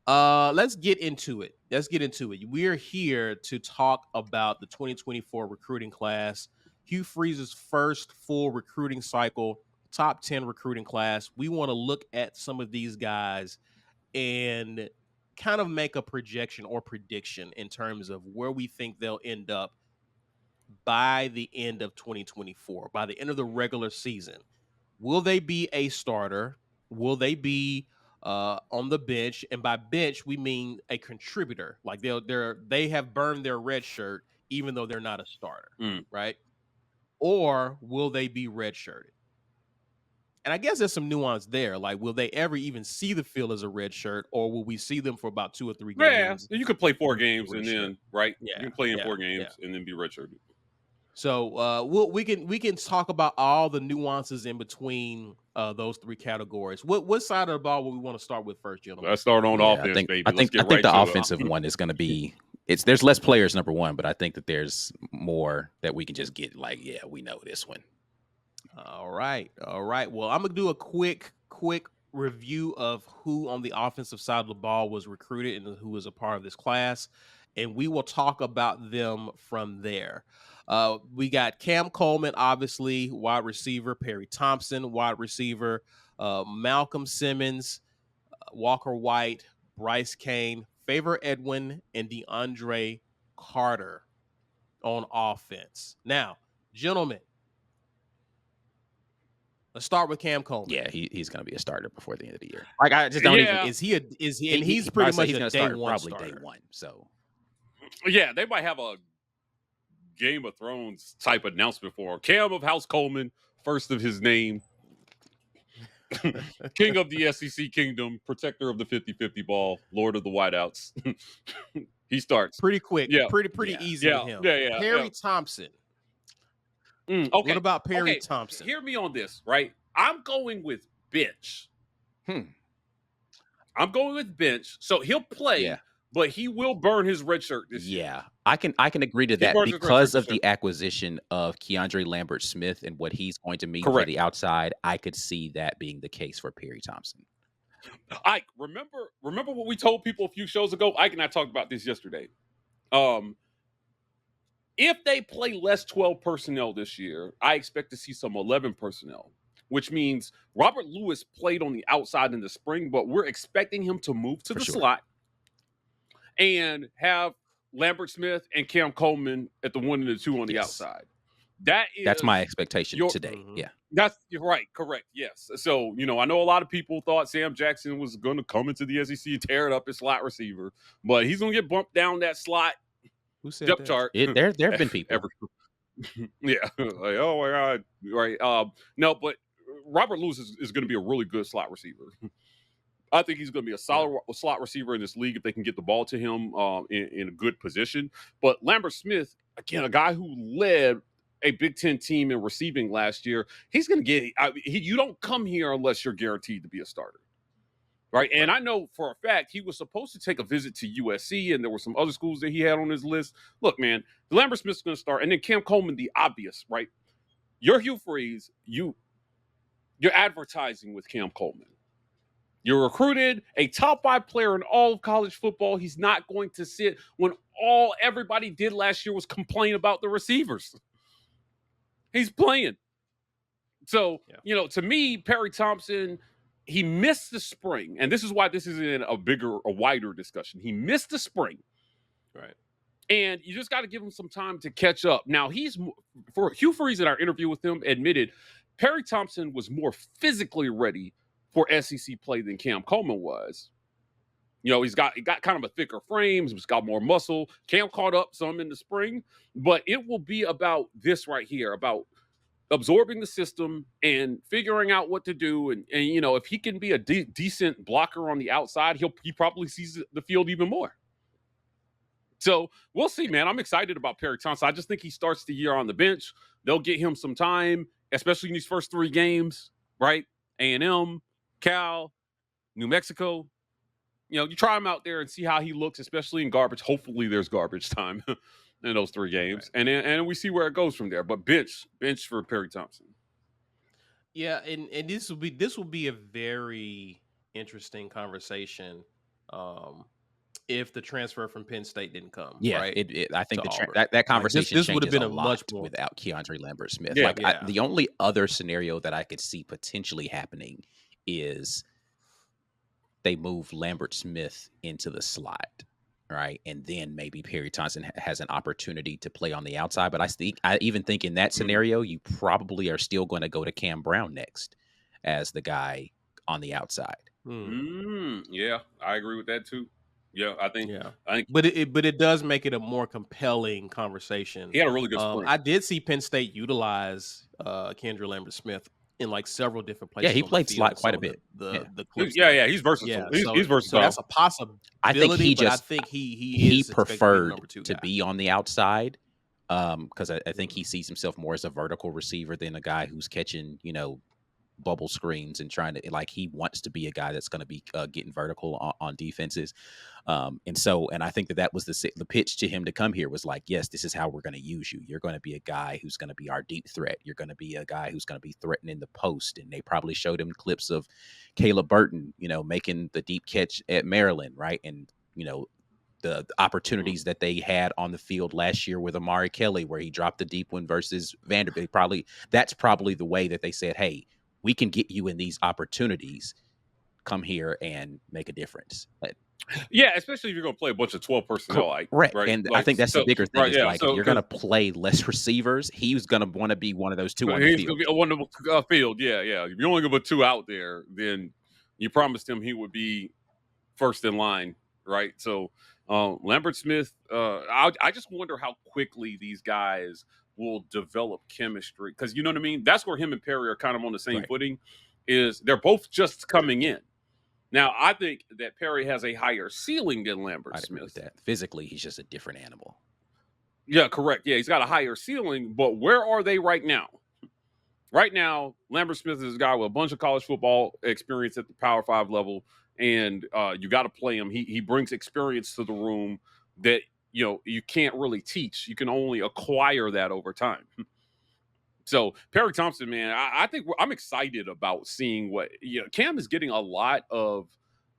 Let's get into it. We're here to talk about the 2024 recruiting class, Hugh Freeze's first full recruiting cycle, top 10 recruiting class. We want to look at some of these guys and kind of make a projection or prediction in terms of where we think they'll end up by the end of 2024, by the end of the regular season. Will they be a starter? Will they be on the bench? And by bench, we mean a contributor. Like they have burned their red shirt, even though they're not a starter, right? Or will they be redshirted? And I guess there's some nuance there. Like, will they ever even see the field as a red shirt, or will we see them for about 2 or 3 games? Yeah, you could play 4 games and then Yeah, you can play in 4 games and then be redshirted. So we can talk about all the nuances in between those 3 categories. What side of the ball would we want to start with first, gentlemen? Let's start on offense, baby. I think the offensive one is going to be. There's less players, number one, but I think that there's more that we can just get. Like, yeah, we know this one. All right. Well, I'm gonna do a quick review of who on the offensive side of the ball was recruited and who was a part of this class, and we will talk about them from there. We got Cam Coleman, obviously, wide receiver, Perry Thompson, wide receiver, Malcolm Simmons, Walker White, Bryce Kane, Favor Edwin, and DeAndre Carter on offense. Now, gentlemen, let's start with Cam Coleman. Yeah, he's going to be a starter before the end of the year. Like, I just don't even. Is he? And he's pretty much a day one probably starter. Day one. So, yeah, they might have a Game of Thrones type announcement for Cam of House Coleman, first of his name, king of the SEC kingdom, protector of the 50-50 ball, lord of the wideouts. He starts pretty quick. Yeah, pretty easy with him. Yeah. Perry Thompson. Okay. What about Perry Thompson? Hear me on this, right? I'm going with bench. I'm going with bench. So he'll play, but he will burn his red shirt this year. Yeah, I can agree to that because of the acquisition of Keandre Lambert-Smith and what he's going to mean for the outside. I could see that being the case for Perry Thompson. Ike, remember what we told people a few shows ago? Ike and I talked about this yesterday. If they play less 12 personnel this year, I expect to see some 11 personnel, which means Robert Lewis played on the outside in the spring, but we're expecting him to move to the slot and have Lambert Smith and Cam Coleman at the 1 and the 2 on the outside. That's my expectation today. Yeah. That's right. Correct. Yes. So, I know a lot of people thought Sam Jackson was going to come into the SEC, tear it up as slot receiver, but he's going to get bumped down that slot. Who said depth that? chart. There have been people. Yeah. Like, oh my God. Right. No, but Robert Lewis is going to be a really good slot receiver. I think he's going to be a solid slot receiver in this league if they can get the ball to him in a good position. But Lambert Smith, again, a guy who led a Big Ten team in receiving last year, he's going to get. You don't come here unless you're guaranteed to be a starter. Right. And I know for a fact he was supposed to take a visit to USC, and there were some other schools that he had on his list. Look, man, Lambert Smith's going to start. And then Cam Coleman, the obvious, right? You're Hugh Freeze. You're advertising with Cam Coleman. You're recruited a top 5 player in all of college football. He's not going to sit when all everybody did last year was complain about the receivers. He's playing. So, to me, Perry Thompson, he missed the spring, and this is why this is in a wider discussion. He missed the spring, right? And you just got to give him some time to catch up. Now, for Hugh Freeze in our interview with him admitted Perry Thompson was more physically ready for SEC play than Cam Coleman was. He's got kind of a thicker frame. He's got more muscle. Cam caught up some in the spring, but it will be about this right here, about absorbing the system and figuring out what to do. And if he can be a decent blocker on the outside, he probably sees the field even more. So we'll see, man. I'm excited about Perry Thompson. I just think he starts the year on the bench. They'll get him some time, especially in these first 3 games, right? A&M, Cal, New Mexico. You try him out there and see how he looks, especially in garbage. Hopefully there's garbage time in those 3 games. Right. And we see where it goes from there. But bench for Perry Thompson. Yeah, and this will be a very interesting conversation if the transfer from Penn State didn't come. Yeah, right. I think Auburn. that conversation this would have changes been a a much lot more without Keandre Lambert-Smith. Yeah. The only other scenario that I could see potentially happening is they move Lambert-Smith into the slot, right? And then maybe Perry Thompson has an opportunity to play on the outside. But I even think in that scenario, you probably are still going to go to Cam Brown next as the guy on the outside. Yeah, I agree with that too. Yeah, I think. But it does make it a more compelling conversation. He had a really good spring. I did see Penn State utilize Keandre Lambert-Smith in like several different places. Yeah, he on played the field, slot quite a bit. The he's versatile. He's versatile. So that's a possibility. I think he preferred to be on the outside because I think he sees himself more as a vertical receiver than a guy who's catching, bubble screens and trying to, like, he wants to be a guy that's going to be getting vertical on defenses. And I think that was the pitch to him to come here was like, yes, this is how we're going to use you. You're going to be a guy who's going to be our deep threat. You're going to be a guy who's going to be threatening the post. And they probably showed him clips of Caleb Burton, making the deep catch at Maryland, right? And, the opportunities that they had on the field last year with Amari Kelly, where he dropped the deep one versus Vanderbilt. That's probably the way that they said, hey, we can get you in these opportunities. Come here and make a difference. Yeah, especially if you're going to play a bunch of 12 personnel. Right. And I think that's the bigger thing. Right, if you're going to play less receivers, he's going to want to be one of those two on the field. He's going to be one of the field. Yeah. If you're only going to put two out there, then you promised him he would be first in line, right? So Lambert-Smith, I just wonder how quickly these guys will develop chemistry, because you know what I mean? That's where him and Perry are kind of on the same footing, is they're both just coming in. Now, I think that Perry has a higher ceiling than Lambert-Smith. Physically, he's just a different animal. Yeah, correct. Yeah, he's got a higher ceiling, but where are they right now? Right now, Lambert-Smith is a guy with a bunch of college football experience at the Power 5 level, and you got to play him. He brings experience to the room that you can't really teach. You can only acquire that over time. So Perry Thompson, man, I think I'm excited about seeing what Cam is getting a lot of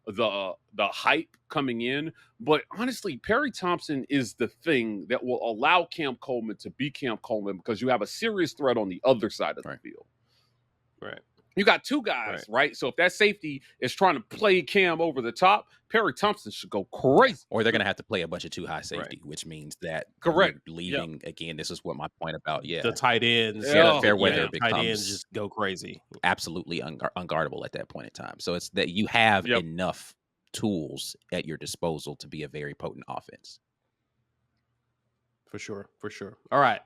the hype coming in, but honestly, Perry Thompson is the thing that will allow Cam Coleman to be Cam Coleman, because you have a serious threat on the other side of the field. Right. You got two guys, right? So if that safety is trying to play Cam over the top, Perry Thompson should go crazy. Or they're going to have to play a bunch of too high safety, which means that leaving, again, this is what my point about, the tight ends. Fair weather becomes tight ends just go crazy. Absolutely unguardable at that point in time. So it's that you have enough tools at your disposal to be a very potent offense. For sure. All right.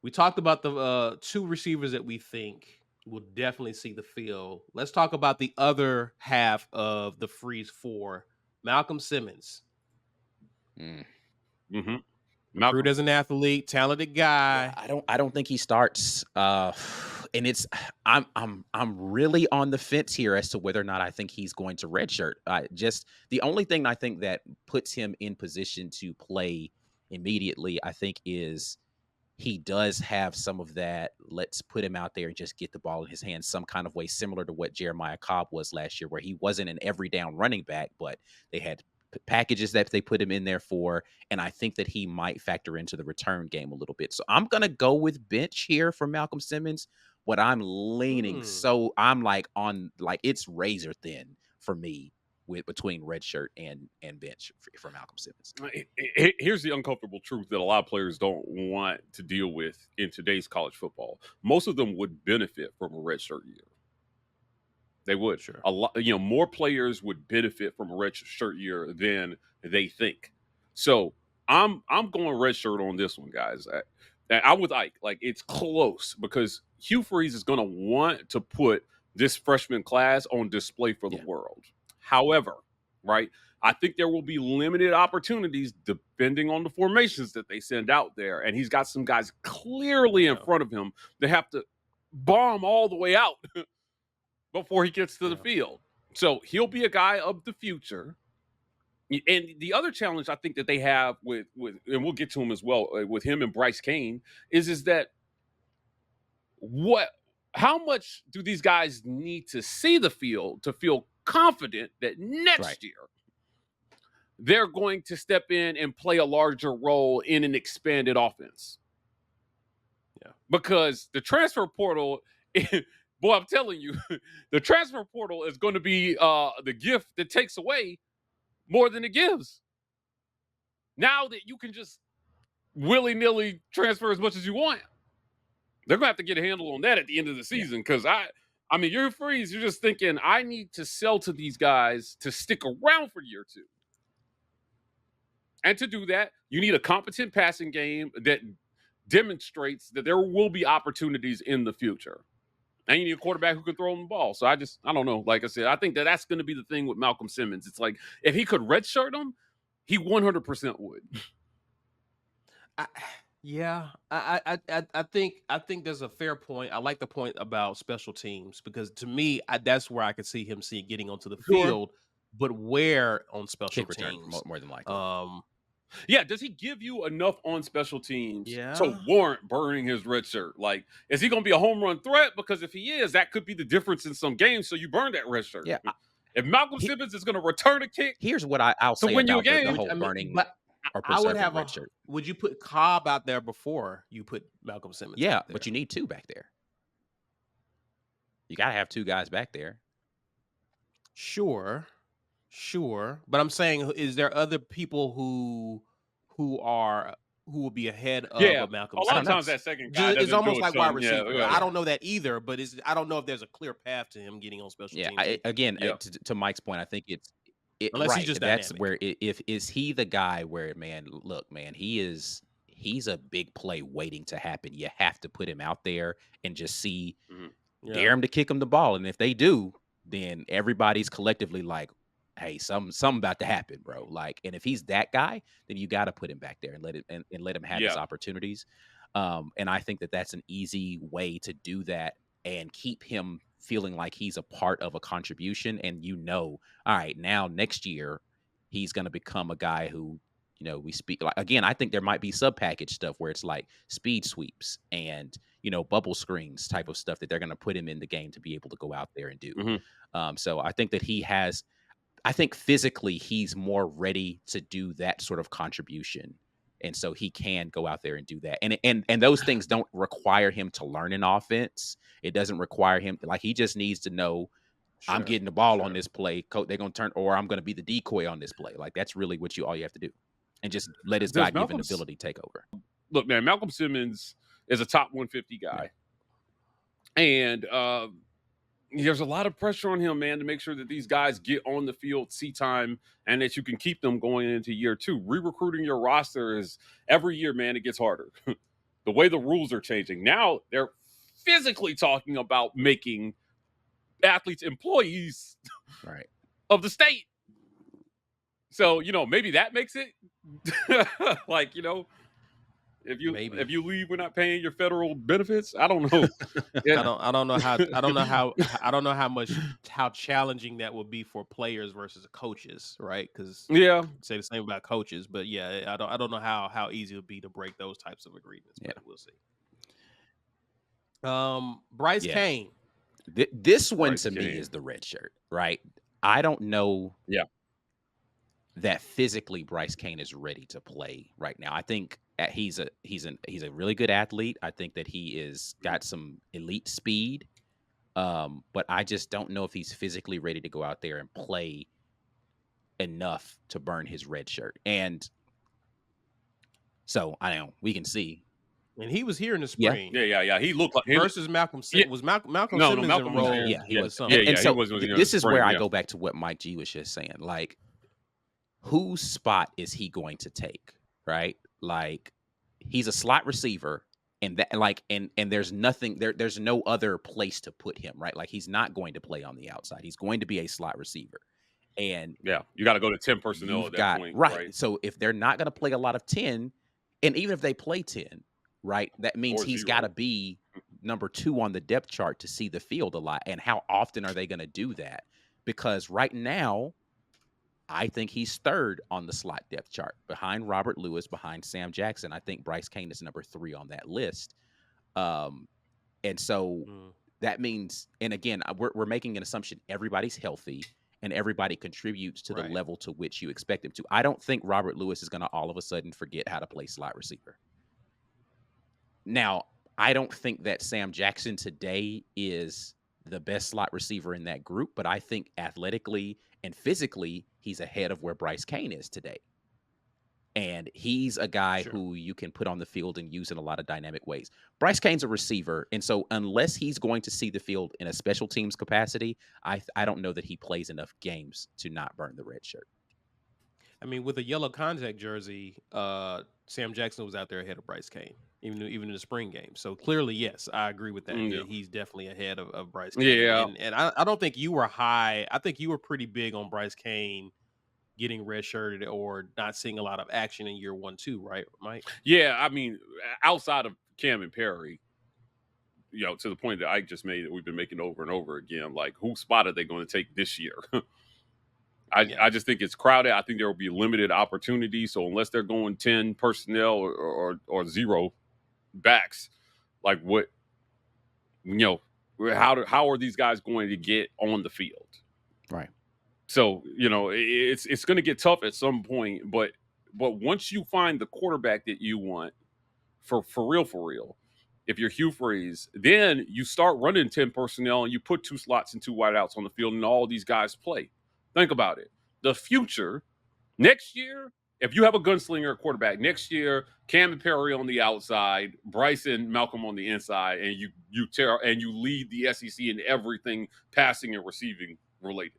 We talked about the two receivers that we think will definitely see the field. Let's talk about the other half of the Freeze 4, Malcolm Simmons. Recruited as an athlete, talented guy. I don't think he starts. And I'm really on the fence here as to whether or not I think he's going to redshirt. The only thing I think that puts him in position to play immediately, I think, is he does have some of that, let's put him out there and just get the ball in his hands some kind of way, similar to what Jeremiah Cobb was last year, where he wasn't an every down running back, but they had packages that they put him in there for. And I think that he might factor into the return game a little bit. So I'm going to go with bench here for Malcolm Simmons, but I'm leaning. So I'm it's razor thin for me between redshirt and bench for Malcolm Simmons. Here's the uncomfortable truth that a lot of players don't want to deal with in today's college football. Most of them would benefit from a redshirt year. They would. Sure. A lot, more players would benefit from a redshirt year than they think. So I'm going redshirt on this one, guys. I'm with Ike. Like, it's close, because Hugh Freeze is going to want to put this freshman class on display for the world. However, right, I think there will be limited opportunities depending on the formations that they send out there. And he's got some guys clearly in front of him that have to bomb all the way out before he gets to the field. So he'll be a guy of the future. And the other challenge I think that they have with and we'll get to him as well, with him and Bryce Kane, is that how much do these guys need to see the field to feel confident that next year they're going to step in and play a larger role in an expanded offense. Yeah. Because the transfer portal, boy, I'm telling you, the transfer portal is going to be the gift that takes away more than it gives. Now that you can just willy-nilly transfer as much as you want, they're going to have to get a handle on that at the end of the season. Because I mean, you're freeze. You're just thinking, I need to sell to these guys to stick around for year 2. And to do that, you need a competent passing game that demonstrates that there will be opportunities in the future. And you need a quarterback who can throw them the ball. So I don't know. Like I said, I think that's going to be the thing with Malcolm Simmons. It's like, if he could redshirt him, he 100% would. I think there's a fair point. I like the point about special teams because to me, that's where I could see him getting onto the field, but where on special Kick return, teams more than likely. Yeah, does he give you enough on special teams Yeah. to warrant burning his red shirt? Like, is he going to be a home run threat? Because if he is, that could be the difference in some games. So you burn that red shirt. Yeah. If Malcolm Simmons is going to return a kick, Here's what I'll say win you a about the game. whole burning but or I would preserving have red shirt. Would you put Cobb out there before you put Malcolm Simmons? Yeah, out there? but you need 2 back there. You got to have 2 guys back there. Sure. But I'm saying, is there other people who will be ahead of Malcolm a lot Simmons? of times that second guy It's almost like wide Yeah, receiver. yeah. I don't know that either, but I don't know if there's a clear path to him getting on special teams. To Mike's point, I think Unless right. he's just That's dynamic. where is he the guy where, man, look, man, he's a big play waiting to happen. You have to put him out there and just see, dare him to kick him the ball, and if they do, then everybody's collectively like, hey, something about to happen, bro. Like, and if he's that guy, then you got to put him back there and let him have his opportunities. And I think that's an easy way to do that and keep him feeling like he's a part of a contribution. And all right, now next year he's going to become a guy who, we speak like, again, I think there might be sub-package stuff where it's like speed sweeps and, bubble screens type of stuff that they're going to put him in the game to be able to go out there and do. So I think that I think physically he's more ready to do that sort of contribution. And so he can go out there and do that. And those things don't require him to learn an offense. It doesn't require him, like, he just needs to know, I'm getting the ball on this play. They're going to turn, or I'm going to be the decoy on this play. Like, that's really all you have to do. And just let his God-given ability take over. Look, man, Malcolm Simmons is a top 150 guy. Yeah. And there's a lot of pressure on him, man, to make sure that these guys get on the field, see time, and that you can keep them going into year 2. Re-recruiting your roster is every year, man, it gets harder. The way the rules are changing. Now they're physically talking about making athletes employees of the state. So, maybe that makes it like, if you leave, we're not paying your federal benefits. I don't know. I don't know how challenging that would be for players versus coaches, right? Because say the same about coaches, but I don't know how easy it would be to break those types of agreements. But we'll see. Bryce Kane. This one to me is the red shirt, right? I don't know. Yeah. That physically Bryce Kane is ready to play right now. I think he's a really good athlete. I think that he is got some elite speed, but I just don't know if he's physically ready to go out there and play enough to burn his red shirt. And so I know we can see. And he was here in the spring. Yeah. He looked like versus Malcolm Simmons. Was Malcolm Simmons enrolled? Yeah, he was. And so this is where I go go back to what Mike G was just saying. Like, whose spot is he going to take? Right? Like, he's a slot receiver, and there's nothing there. There's no other place to put him. Right? Like, he's not going to play on the outside. He's going to be a slot receiver. And you got to go to 10 personnel at that point. Right. So if they're not going to play a lot of 10, and even if they play 10, right, that means he's got to be number 2 on the depth chart to see the field a lot. And how often are they going to do that? Because right now, I think he's 3rd on the slot depth chart, behind Robert Lewis, behind Sam Jackson. I think Bryce Kane is number 3 on that list. And so that means, and again, we're making an assumption everybody's healthy and everybody contributes to the Right. level to which you expect them to. I don't think Robert Lewis is going to all of a sudden forget how to play slot receiver. Now, I don't think that Sam Jackson today is the best slot receiver in that group, but I think athletically and physically, he's ahead of where Bryce Kane is today. And he's a guy who you can put on the field and use in a lot of dynamic ways. Bryce Kane's a receiver, and so unless he's going to see the field in a special teams capacity, I don't know that he plays enough games to not burn the red shirt. I mean, with a yellow contact jersey, Sam Jackson was out there ahead of Bryce Kane, even in the spring game. So clearly, yes, I agree with that. Yeah. He's definitely ahead of Bryce Kane. Yeah. And I don't think you were high. I think you were pretty big on Bryce Kane getting redshirted or not seeing a lot of action in year 1, 2, right, Mike? Yeah, I mean, outside of Cam and Perry, to the point that I just made that we've been making over and over again, like, whose spot are they going to take this year? I just think it's crowded. I think there will be limited opportunity. So unless they're going 10 personnel or 0 backs, like what, how are these guys going to get on the field? Right. So, it's going to get tough at some point, but once you find the quarterback that you want for real, if you're Hugh Freeze, then you start running 10 personnel and you put 2 slots and 2 wideouts on the field and all these guys play. Think about it. The future, next year, if you have a gunslinger quarterback, next year, Cam and Perry on the outside, Bryce and Malcolm on the inside, and you lead the SEC in everything passing and receiving related.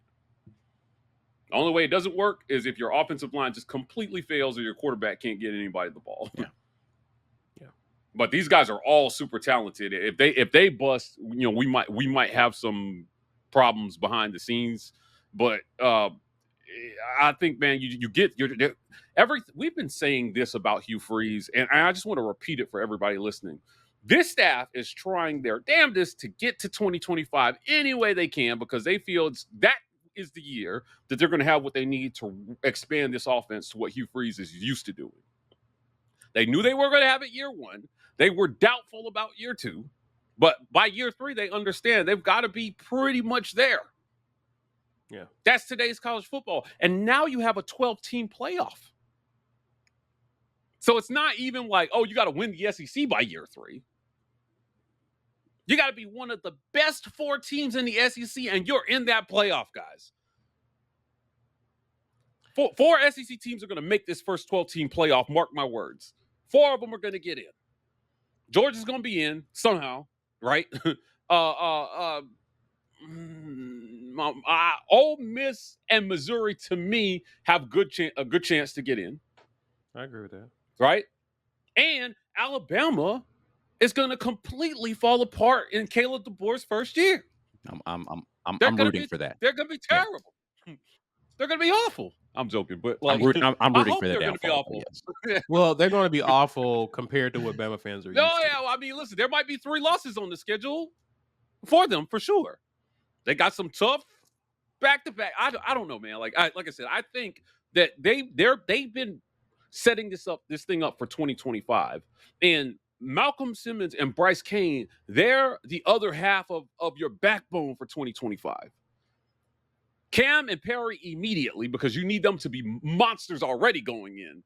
The only way it doesn't work is if your offensive line just completely fails or your quarterback can't get anybody the ball. Yeah. But these guys are all super talented. If they bust, we might have some problems behind the scenes. But I think, man, we've been saying this about Hugh Freeze, and I just want to repeat it for everybody listening. This staff is trying their damnedest to get to 2025 any way they can because they feel that is the year that they're going to have what they need to expand this offense to what Hugh Freeze is used to doing. They knew they were going to have it year 1. They were doubtful about year 2. But by year 3, they understand they've got to be pretty much there. Yeah. That's today's college football. And now you have a 12-team playoff. So it's not even like, oh, you got to win the SEC by year 3. You got to be one of the best 4 teams in the SEC, and you're in that playoff, guys. 4 SEC teams are going to make this first 12-team playoff, mark my words. 4 of them are going to get in. Georgia's going to be in somehow, right? Ole Miss and Missouri, to me, have a good chance to get in. I agree with that. Right? And Alabama is going to completely fall apart in Caleb DeBoer's first year. I'm rooting for that. They're going to be terrible. Yeah. They're going to be awful. I'm joking, but I'm rooting for the downfall. Be awful. Yes. Well, they're going to be awful compared to what Bama fans are used to. Well, I mean, listen, there might be 3 losses on the schedule for them for sure. They got some tough back-to-back. I don't know, man. Like I said, I think that they've been setting this thing up for 2025, and Malcolm Simmons and Bryce Kane, they're the other half of your backbone for 2025. Cam and Perry immediately, because you need them to be monsters already going in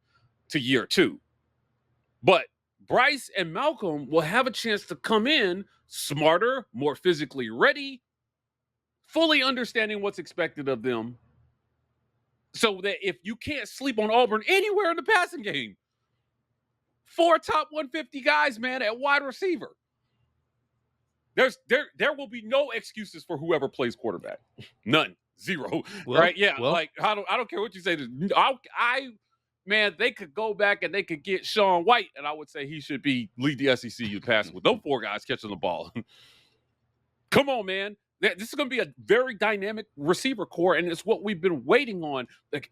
to year 2. But Bryce and Malcolm will have a chance to come in smarter, more physically ready, fully understanding what's expected of them. So that if you can't sleep on Auburn anywhere in the passing game, 4 top 150 guys, man, at wide receiver. There will be no excuses for whoever plays quarterback. None. 0. Well, right? Yeah. well, like I don't care what you say. Man, they could go back and they could get Sean White, and I would say he should lead the SEC in passing with those 4 guys catching the ball. Come on, man. This is going to be a very dynamic receiver core, and it's what we've been waiting on. Like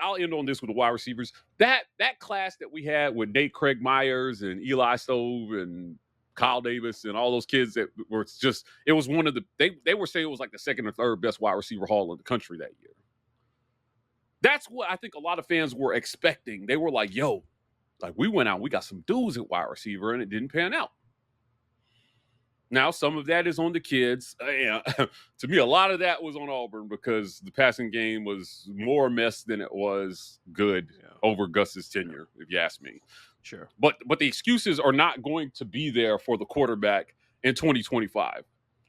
I'll end on this with the wide receivers. That class that we had with Nate Craig Myers and Eli Stove and Kyle Davis and all those kids that were just, it was one of the, they were saying it was like the 2nd or 3rd best wide receiver haul in the country that year. That's what I think a lot of fans were expecting. They were like, yo, like we went out, we got some dudes at wide receiver, and it didn't pan out. Now, some of that is on the kids. To me, a lot of that was on Auburn because the passing game was more a mess than it was good over Gus's tenure, if you ask me. Sure. But the excuses are not going to be there for the quarterback in 2025.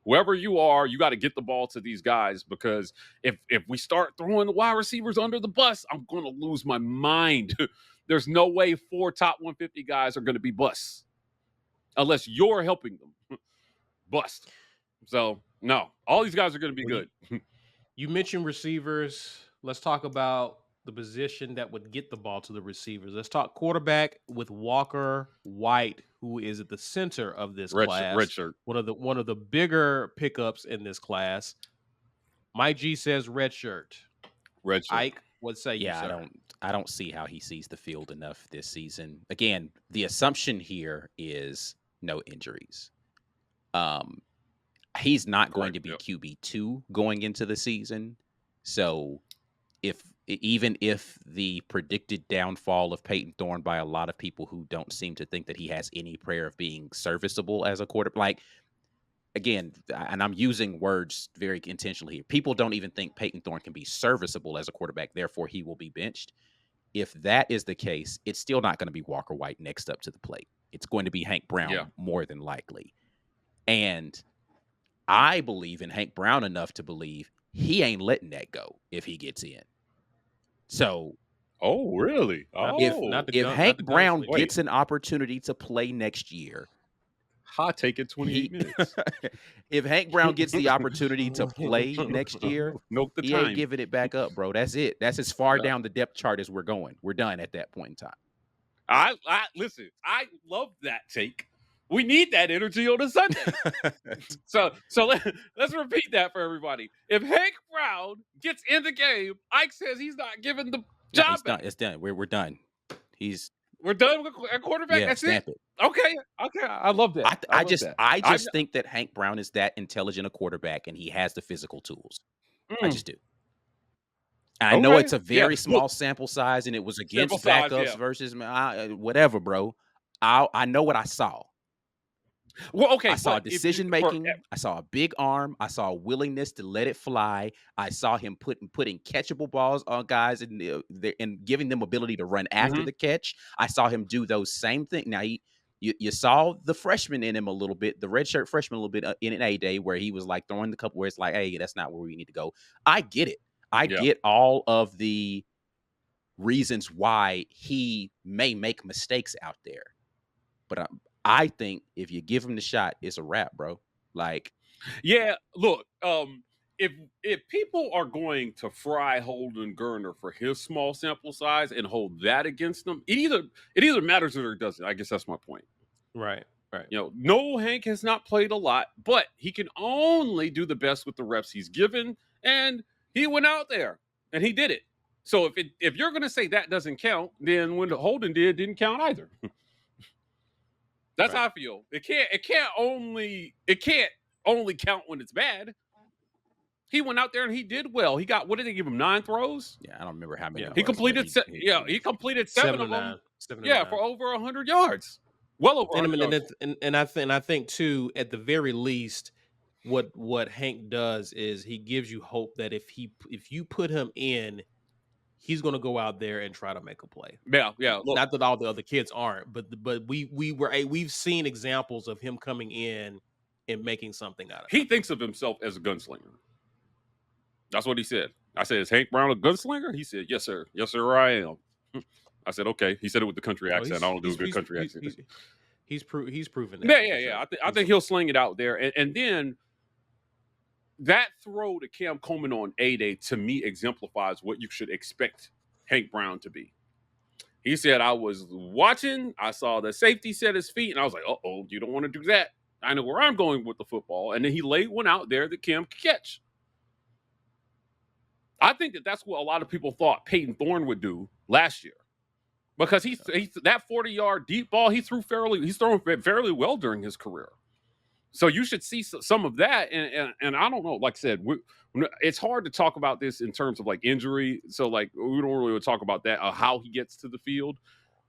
Whoever you are, you got to get the ball to these guys, because if we start throwing the wide receivers under the bus, I'm going to lose my mind. There's no way 4 top 150 guys are going to be busts unless you're helping them bust. So, no, all these guys are going to be good. You mentioned receivers. Let's talk about the position that would get the ball to the receivers. Let's talk quarterback with Walker White, who is at the center of this class. Redshirt. One of the bigger pickups in this class. Mike G says redshirt. Redshirt. Ike, what say you, sir? I don't see how he sees the field enough this season. Again, the assumption here is no injuries. He's not going to be QB2 going into the season. So even if the predicted downfall of Peyton Thorne by a lot of people who don't seem to think that he has any prayer of being serviceable as a quarterback, like, again, and I'm using words very intentionally here, people don't even think Peyton Thorne can be serviceable as a quarterback, therefore he will be benched. If that is the case, it's still not going to be Walker White next up to the plate. It's going to be Hank Brown more than likely. And I believe in Hank Brown enough to believe he ain't letting that go if he gets in. So, oh, really? If Hank Brown gets an opportunity to play next year, hot take it 28 minutes. If Hank Brown gets the opportunity to play next year, he ain't giving it back up, bro. That's it. That's as far down the depth chart as we're going. We're done at that point in time. I listen, I love that take. We need that energy on a Sunday. so let's repeat that for everybody. If Hank Brown gets in the game, Ike says he's not giving the job back. It's done. We're done. We're done with a quarterback. Yeah, that's it. Okay. I love that. I just think that Hank Brown is that intelligent a quarterback, and he has the physical tools. I just do. I know it's a very small sample size, and it was against backups versus whatever, bro. I know what I saw. Well, okay. I saw decision making. I saw a big arm. I saw a willingness to let it fly. I saw him putting catchable balls on guys and giving them ability to run after the catch. I saw him do those same things. Now you saw the freshman in him a little bit, the redshirt freshman a little bit in an A-Day where he was like throwing the couple where it's like, hey, that's not where we need to go. I get it. I get all of the reasons why he may make mistakes out there, but I think if you give him the shot, it's a wrap, bro. Like, yeah, look, if people are going to fry Holden Geriner for his small sample size and hold that against them, it either matters or it doesn't. I guess that's my point. Right. No, Hank has not played a lot, but he can only do the best with the reps he's given, and he went out there and he did it. So if you're going to say that doesn't count, then when Holden didn't count either. That's how I feel. It can't only count when it's bad. He went out there and he did well. He got, what did they give him, 9 throws? Yeah, I don't remember how many. He completed he completed 7 of them. For over 100 yards. Well over 100 yards. And I think too, at the very least, what Hank does is he gives you hope that if you put him in, he's going to go out there and try to make a play. Yeah. Look, not that all the other kids aren't, but we've seen examples of him coming in and making something out of it. He thinks of himself as a gunslinger. That's what he said. I said, "Is Hank Brown a gunslinger?" He said, "Yes, sir. Yes, sir, I am." I said, "Okay." He said it with the country accent. I don't do a good country accent. He's proven that. Yeah. I think he'll sling it out there, and then that throw to Cam Coleman on A-Day, to me, exemplifies what you should expect Hank Brown to be. He said, I was watching, I saw the safety set his feet, and I was like, uh-oh, you don't want to do that. I know where I'm going with the football. And then he laid one out there that Cam could catch. I think that's what a lot of people thought Peyton Thorne would do last year. Because he that 40-yard deep ball, he's thrown fairly well during his career. So you should see some of that, and I don't know. Like I said, it's hard to talk about this in terms of like injury. So like we don't really talk about that how he gets to the field.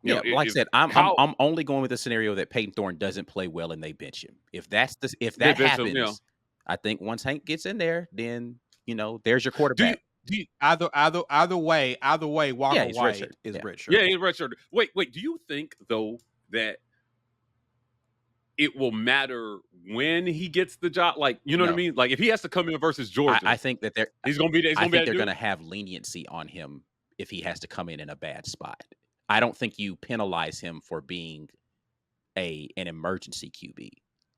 Yeah, like I said, I'm how only going with the scenario that Peyton Thorne doesn't play well and they bench him. If they that bench him, happens, I think once Hank gets in there, then there's your do you quarterback. do you, Either way, Walker Yeah, he's redshirt. White is Yeah. redshirt. yeah, he's redshirt. Wait, do you think though that it will matter when he gets the job? Like, you know what I No. mean? Like, if he has to come in versus Georgia, I think that he's gonna be there. I think they're going to have leniency on him if he has to come in a bad spot. I don't think you penalize him for being an emergency QB.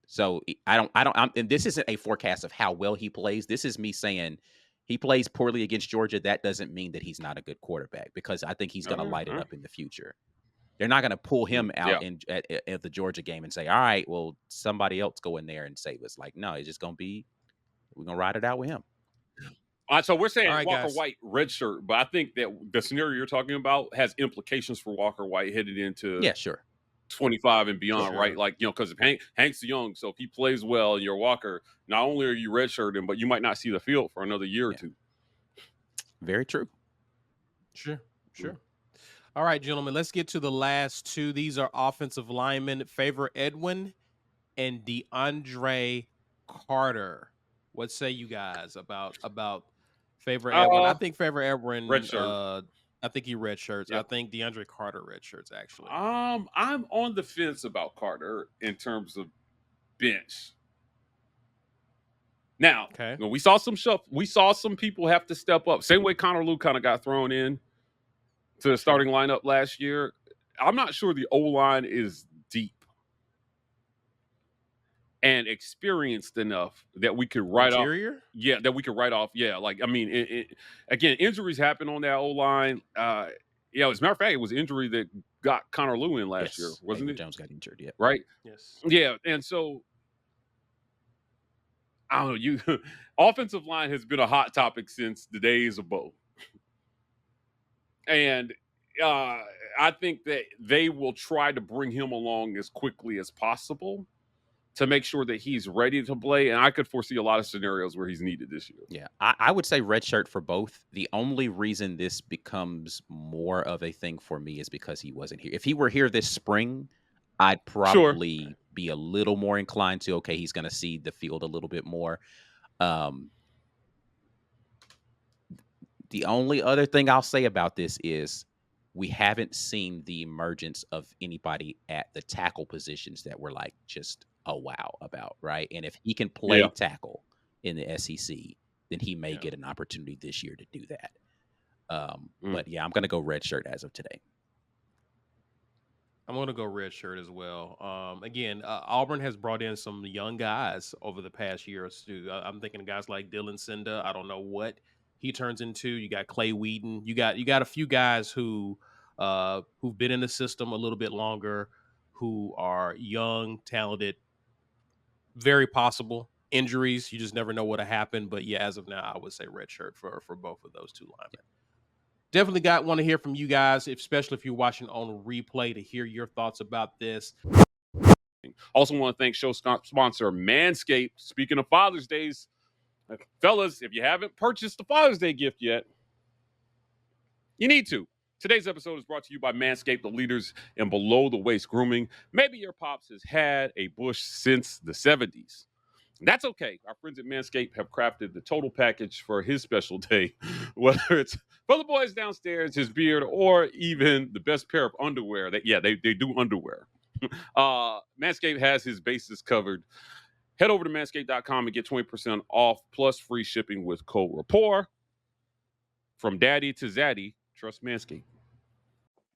So and this isn't a forecast of how well he plays. This is me saying he plays poorly against Georgia. That doesn't mean that he's not a good quarterback, because I think he's going to light it up in the future. They're not going to pull him out at the Georgia game and say, all right, well, somebody else go in there and save us. Like, no, it's just going to be, we're going to ride it out with him. All right, so we're saying right, Walker guys. White redshirt, but I think that the scenario you're talking about has implications for Walker White headed into 25 and beyond, Sure. right? Like, because if Hank's young, so if he plays well and you're Walker, not only are you redshirting, but you might not see the field for another year or two. Very true. Sure. All right, gentlemen, let's get to the last two. These are offensive linemen, Favor Edwin and DeAndre Carter. What say you guys about Favor Edwin? I think Favor Edwin redshirt. I think he redshirts. Yep. I think DeAndre Carter redshirts, actually. I'm on the fence about Carter in terms of bench. Now, we saw some we saw some people have to step up. Same way Connor Lew kind of got thrown in to the starting lineup last year. I'm not sure the O-line is deep and experienced enough that we could write off. Yeah, that we could write off. Yeah, like, I mean, again, injuries happen on that O-line. As a matter of fact, it was injury that got Connor Lew in last year, wasn't it? Jones got injured, yeah. Right? Yes. Yeah, and so I don't know. Offensive line has been a hot topic since the days of Bo. And I think that they will try to bring him along as quickly as possible to make sure that he's ready to play. And I could foresee a lot of scenarios where he's needed this year. Yeah, I would say redshirt for both. The only reason this becomes more of a thing for me is because he wasn't here. If he were here this spring, I'd probably be a little more inclined to, okay, he's going to see the field a little bit more. The only other thing I'll say about this is we haven't seen the emergence of anybody at the tackle positions that we're like just a wow about, right? And if he can play tackle in the SEC, then he may get an opportunity this year to do that. But yeah, I'm going to go redshirt as of today. I'm going to go redshirt as well. Again, Auburn has brought in some young guys over the past year or two. I'm thinking of guys like Dylan Cinda. I don't know what he turns into. You got Clay Wheaton. You got a few guys who've been in the system a little bit longer, who are young, talented. Very possible injuries. You just never know what'll happen. But yeah, as of now, I would say redshirt for both of those two linemen. Definitely want to hear from you guys, especially if you're watching on replay, to hear your thoughts about this. Also want to thank show sponsor MANSCAPED. Speaking of Father's Days, fellas, if you haven't purchased the Father's Day gift yet, you need to. Today's episode is brought to you by MANSCAPED, the leaders in below-the-waist grooming. Maybe your pops has had a bush since the 70s. That's okay. Our friends at MANSCAPED have crafted the total package for his special day, whether it's for the boys downstairs, his beard, or even the best pair of underwear. They do underwear. MANSCAPED has his bases covered. Head over to manscaped.com and get 20% off plus free shipping with code RAPPORT. From daddy to zaddy, trust MANSCAPED.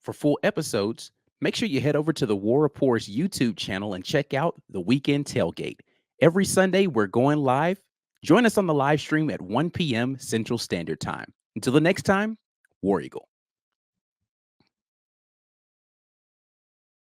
For full episodes, make sure you head over to the War Rapport's YouTube channel and check out the Weekend Tailgate. Every Sunday, we're going live. Join us on the live stream at 1 p.m. Central Standard Time. Until the next time, War Eagle.